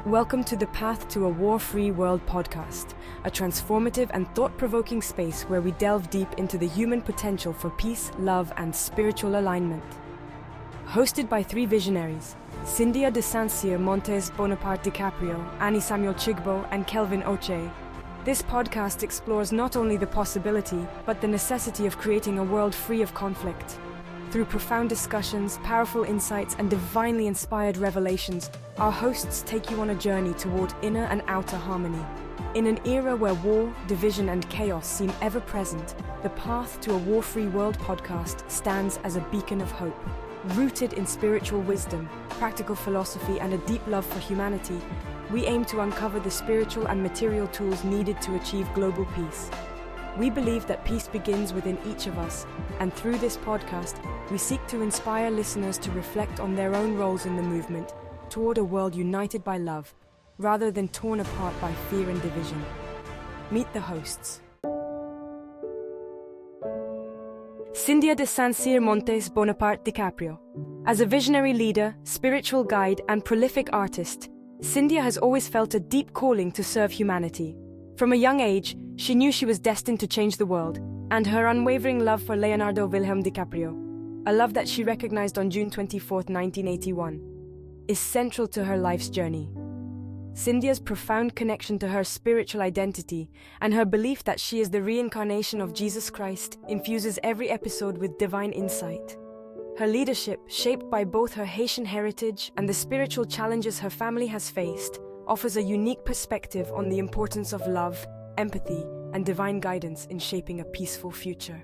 Welcome to the Path to a War-Free World podcast, a transformative and thought-provoking space where we delve deep into the human potential for peace, love, and spiritual alignment. Hosted by three visionaries, Cynthia de Saint-Cyr Montes Bonaparte DiCaprio, Annie Samuel Chigbo, and Kelvin Oche, this podcast explores not only the possibility, but the necessity of creating a world free of conflict. Through profound discussions, powerful insights, and divinely inspired revelations, our hosts take you on a journey toward inner and outer harmony. In an era where war, division, and chaos seem ever present, the Path to a War-Free World podcast stands as a beacon of hope. Rooted in spiritual wisdom, practical philosophy, and a deep love for humanity, we aim to uncover the spiritual and material tools needed to achieve global peace. We believe that peace begins within each of us, and through this podcast, we seek to inspire listeners to reflect on their own roles in the movement toward a world united by love, rather than torn apart by fear and division. Meet the hosts. Cynthia de Saint-Cyr Montes Bonaparte DiCaprio. As a visionary leader, spiritual guide, and prolific artist, Cynthia has always felt a deep calling to serve humanity. From a young age, she knew she was destined to change the world, and her unwavering love for Leonardo Wilhelm DiCaprio, a love that she recognized on June 24, 1981, is central to her life's journey. Cynthia's profound connection to her spiritual identity and her belief that she is the reincarnation of Jesus Christ infuses every episode with divine insight. Her leadership, shaped by both her Haitian heritage and the spiritual challenges her family has faced, offers a unique perspective on the importance of love, empathy, and divine guidance in shaping a peaceful future.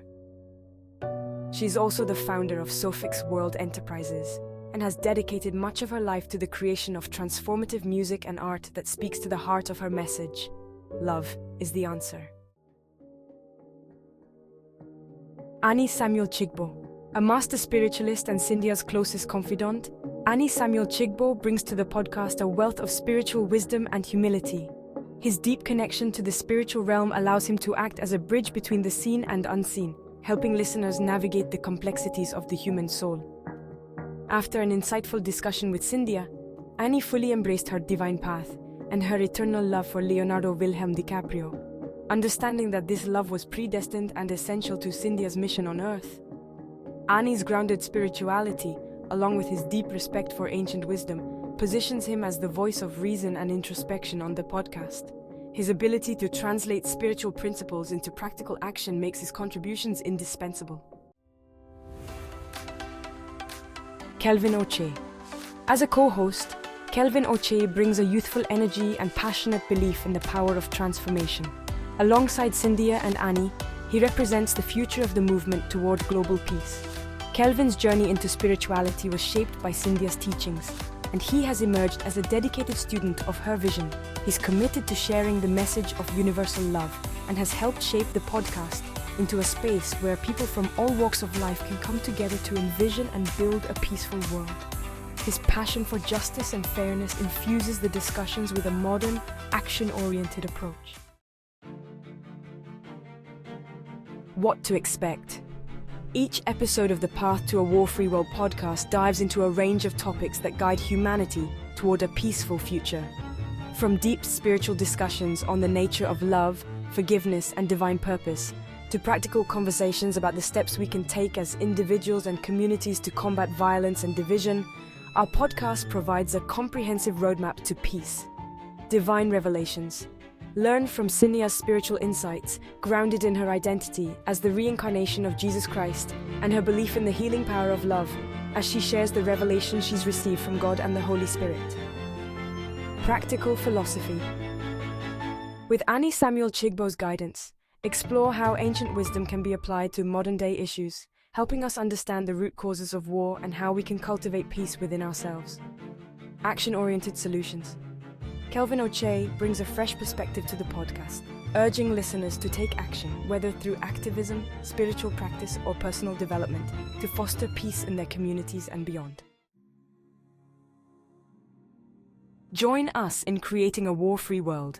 She is also the founder of Sofix World Enterprises and has dedicated much of her life to the creation of transformative music and art that speaks to the heart of her message: love is the answer. Annie Samuel Chigbo. A master spiritualist and Cynthia's closest confidant, Annie Samuel Chigbo brings to the podcast a wealth of spiritual wisdom and humility. His deep connection to the spiritual realm allows him to act as a bridge between the seen and unseen, helping listeners navigate the complexities of the human soul. After an insightful discussion with Cynthia, Annie fully embraced her divine path and her eternal love for Leonardo Wilhelm DiCaprio, understanding that this love was predestined and essential to Cynthia's mission on Earth. Annie's grounded spirituality, along with his deep respect for ancient wisdom, positions him as the voice of reason and introspection on the podcast. His ability to translate spiritual principles into practical action makes his contributions indispensable. Kelvin Oche. As a co-host, Kelvin Oche brings a youthful energy and passionate belief in the power of transformation. Alongside Cynthia and Annie, he represents the future of the movement toward global peace. Kelvin's journey into spirituality was shaped by Cynthia's teachings, and he has emerged as a dedicated student of her vision. He's committed to sharing the message of universal love and has helped shape the podcast into a space where people from all walks of life can come together to envision and build a peaceful world. His passion for justice and fairness infuses the discussions with a modern, action-oriented approach. What to expect? Each episode of the Path to a War-Free World podcast dives into a range of topics that guide humanity toward a peaceful future. From deep spiritual discussions on the nature of love, forgiveness, and divine purpose, to practical conversations about the steps we can take as individuals and communities to combat violence and division, our podcast provides a comprehensive roadmap to peace. Divine revelations. Learn from Cynthia's spiritual insights, grounded in her identity as the reincarnation of Jesus Christ, and her belief in the healing power of love, as she shares the revelation she's received from God and the Holy Spirit. Practical philosophy. With Annie Samuel Chigbo's guidance, explore how ancient wisdom can be applied to modern-day issues, helping us understand the root causes of war and how we can cultivate peace within ourselves. Action-oriented solutions. Kelvin Oche brings a fresh perspective to the podcast, urging listeners to take action, whether through activism, spiritual practice, or personal development, to foster peace in their communities and beyond. Join us in creating a war-free world.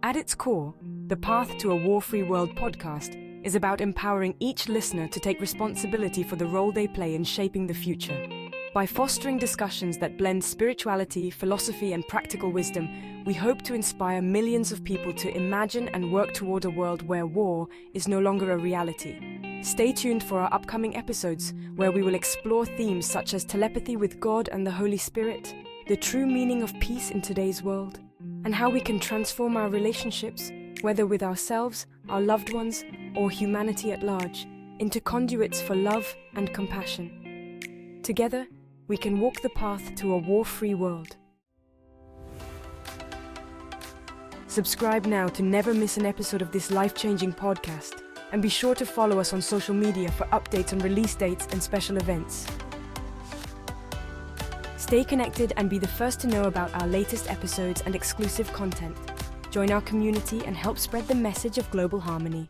At its core, the Path to a War-Free World podcast is about empowering each listener to take responsibility for the role they play in shaping the future. By fostering discussions that blend spirituality, philosophy, and practical wisdom, we hope to inspire millions of people to imagine and work toward a world where war is no longer a reality. Stay tuned for our upcoming episodes, where we will explore themes such as telepathy with God and the Holy Spirit, the true meaning of peace in today's world, and how we can transform our relationships, whether with ourselves, our loved ones, or humanity at large, into conduits for love and compassion. Together, we can walk the path to a war-free world. Subscribe now to never miss an episode of this life-changing podcast, and be sure to follow us on social media for updates on release dates and special events. Stay connected and be the first to know about our latest episodes and exclusive content. Join our community and help spread the message of global harmony.